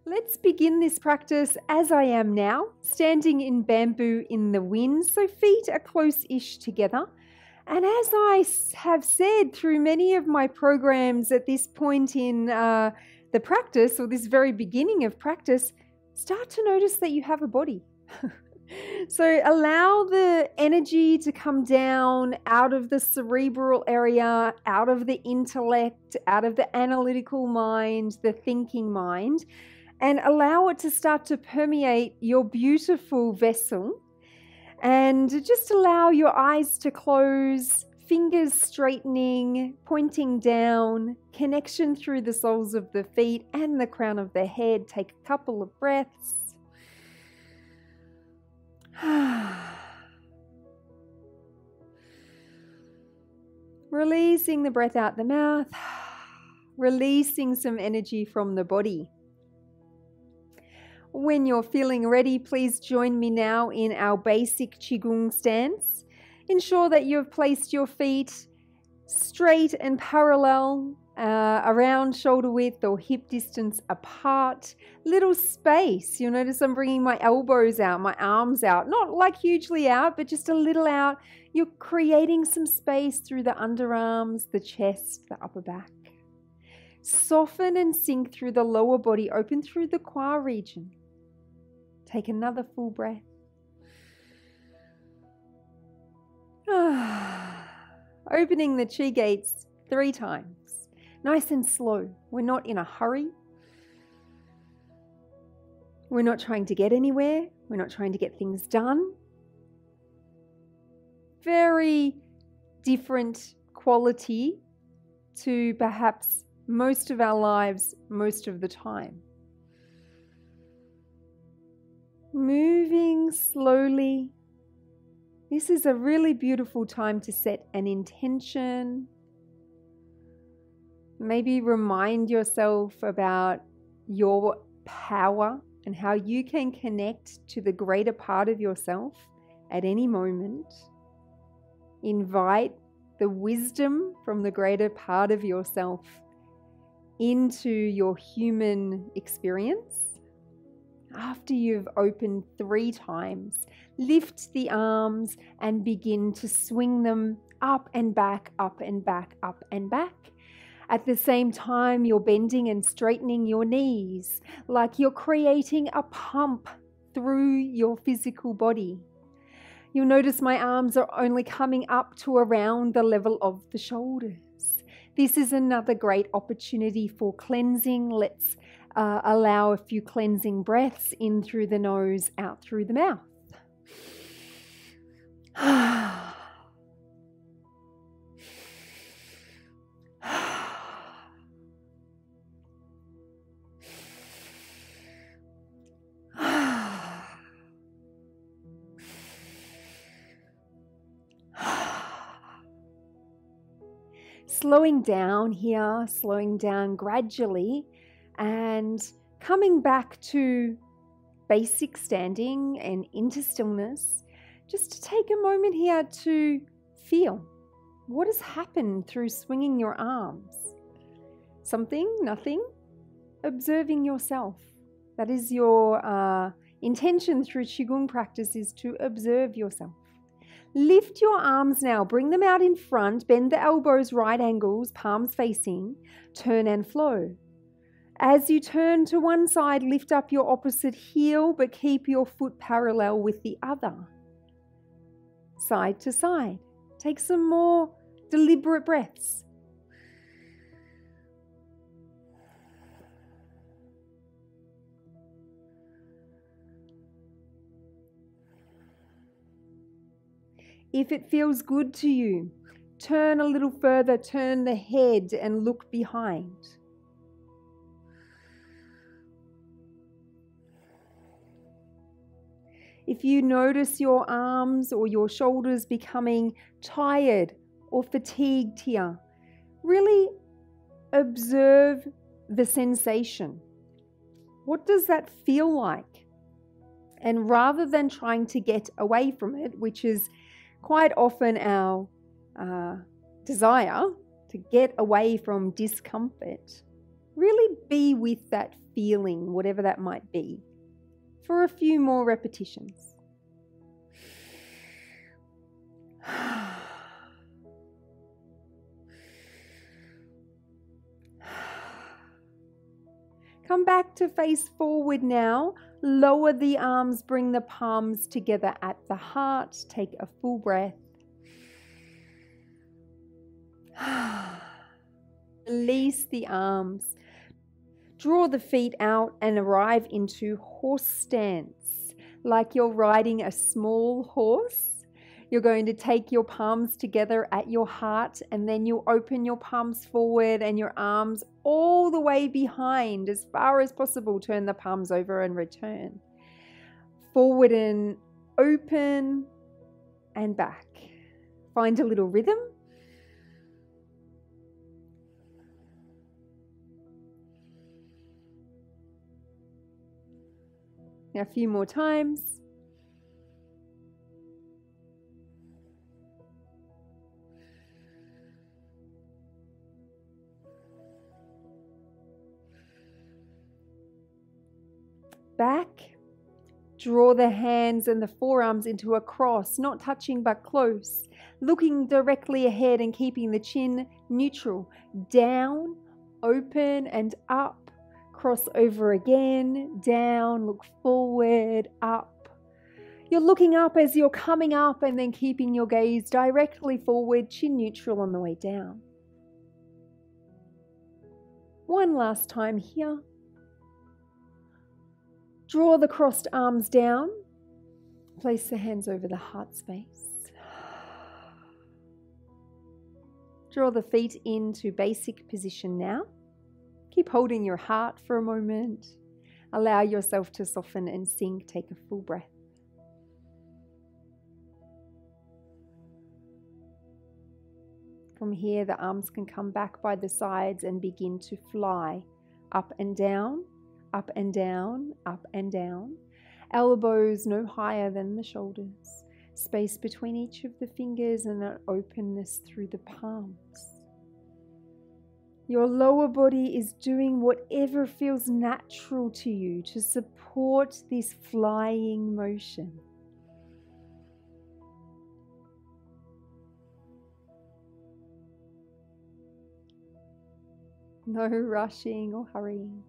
Let's begin this practice as I am now, standing in bamboo in the wind, so feet are close-ish together. And as I have said through many of my programs at this point in the practice, or this very beginning of practice, start to notice that you have a body. So allow the energy to come down out of the cerebral area, out of the intellect, out of the analytical mind, the thinking mind, and allow it to start to permeate your beautiful vessel. And just allow your eyes to close, fingers straightening, pointing down, connection through the soles of the feet and the crown of the head. Take a couple of breaths. Releasing the breath out the mouth, releasing some energy from the body. When you're feeling ready, please join me now in our basic Qigong stance. Ensure that you've placed your feet straight and parallel, around shoulder width or hip distance apart. Little space. You'll notice I'm bringing my elbows out, my arms out. Not like hugely out, but just a little out. You're creating some space through the underarms, the chest, the upper back. Soften and sink through the lower body, open through the qua region. Take another full breath. Opening the chi gates 3 times. Nice and slow. We're not in a hurry. We're not trying to get anywhere. We're not trying to get things done. Very different quality to perhaps most of our lives, most of the time. Moving slowly. This is a really beautiful time to set an intention. Maybe remind yourself about your power and how you can connect to the greater part of yourself at any moment. Invite the wisdom from the greater part of yourself into your human experience. After you've opened 3 times, lift the arms and begin to swing them up and back, up and back, up and back. At the same time, you're bending and straightening your knees, like you're creating a pump through your physical body. You'll notice my arms are only coming up to around the level of the shoulders. This is another great opportunity for cleansing. Let's allow a few cleansing breaths in through the nose, out through the mouth. Slowing down here, slowing down gradually, and coming back to basic standing and into stillness, just to take a moment here to feel what has happened through swinging your arms. Something, nothing, observing yourself. That is your intention through Qigong practice, is to observe yourself. Lift your arms now, bring them out in front, bend the elbows right angles, palms facing, turn and flow. As you turn to one side, lift up your opposite heel, but keep your foot parallel with the other. Side to side. Take some more deliberate breaths. If it feels good to you, turn a little further, turn the head and look behind. If you notice your arms or your shoulders becoming tired or fatigued here, really observe the sensation. What does that feel like? And rather than trying to get away from it, which is quite often our desire to get away from discomfort, Really be with that feeling, whatever that might be, for a few more repetitions. Come back to face forward now. Lower the arms, bring the palms together at the heart. Take a full breath. Release the arms. Draw the feet out and arrive into horse stance, like you're riding a small horse. You're going to take your palms together at your heart, and then you'll open your palms forward and your arms all the way behind as far as possible. Turn the palms over and return. Forward and open and back. Find a little rhythm. Now a few more times. Back, draw the hands and the forearms into a cross, not touching but close, looking directly ahead and keeping the chin neutral. Down, open and up, cross over again, down, look forward, up. You're looking up as you're coming up and then keeping your gaze directly forward, chin neutral on the way down. One last time here. Draw the crossed arms down. Place the hands over the heart space. Draw the feet into basic position now. Keep holding your heart for a moment. Allow yourself to soften and sink. Take a full breath. From here, the arms can come back by the sides and begin to fly up and down. Up and down, up and down. Elbows no higher than the shoulders. Space between each of the fingers and an openness through the palms. Your lower body is doing whatever feels natural to you to support this flying motion. No rushing or hurrying.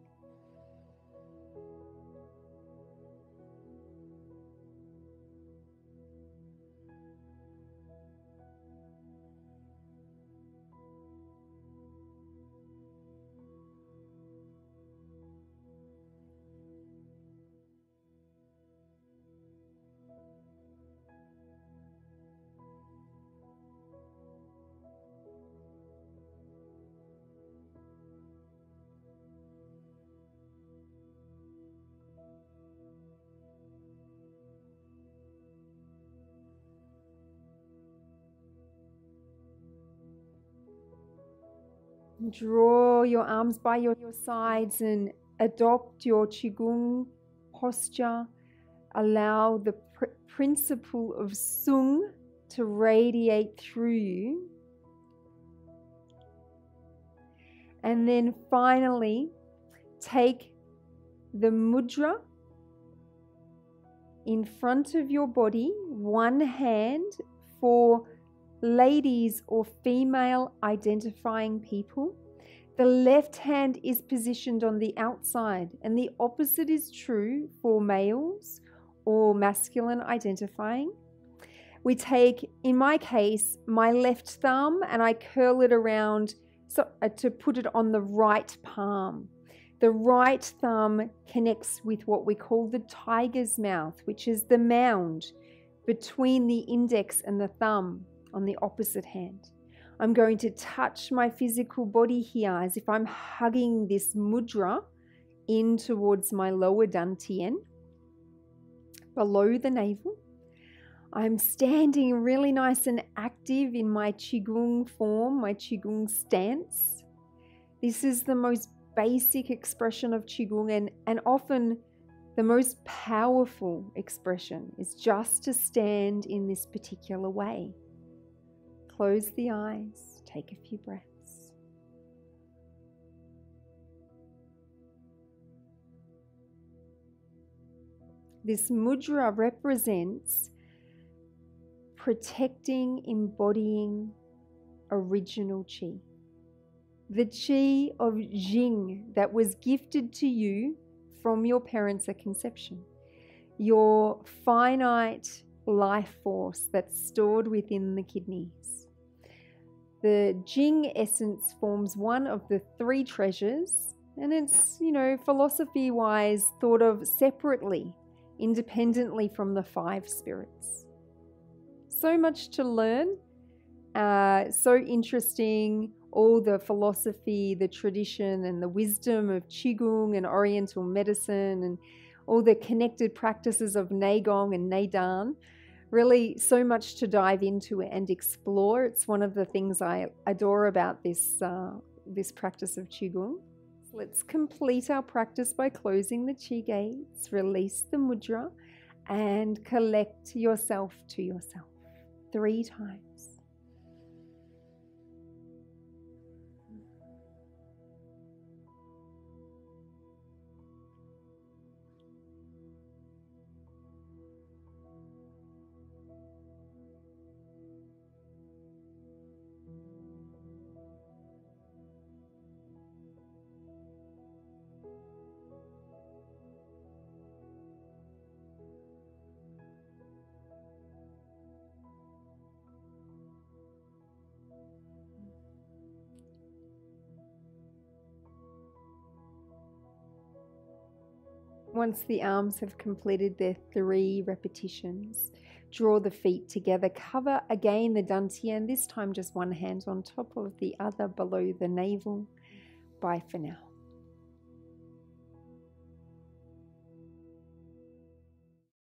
Draw your arms by your sides and adopt your Qigong posture. Allow the principle of Sung to radiate through you. And then finally, take the mudra in front of your body, one hand for ladies or female identifying people. The left hand is positioned on the outside, and the opposite is true for males or masculine identifying. We take, in my case, my left thumb and I curl it around to put it on the right palm. The right thumb connects with what we call the tiger's mouth, which is the mound between the index and the thumb on the opposite hand. I'm going to touch my physical body here as if I'm hugging this mudra in towards my lower dantian, below the navel. I'm standing really nice and active in my Qigong form, my Qigong stance. This is the most basic expression of Qigong, and often the most powerful expression is just to stand in this particular way. Close the eyes, take a few breaths. this mudra represents protecting, embodying original Qi. The Qi of Jing that was gifted to you from your parents at conception. Your finite life force that's stored within the kidneys. The Jing essence forms one of the 3 treasures, and it's, philosophy-wise thought of separately, independently from the 5 spirits. So much to learn, so interesting, all the philosophy, the tradition and the wisdom of Qigong and Oriental medicine and all the connected practices of Neigong and Neidan. Really so much to dive into and explore. It's one of the things I adore about this practice of Qigong. Let's complete our practice by closing the Qi gates, release the mudra, and collect yourself to yourself 3 times. Once the arms have completed their 3 repetitions, draw the feet together, cover again the dantian, this time just one hand on top of the other below the navel. Bye for now.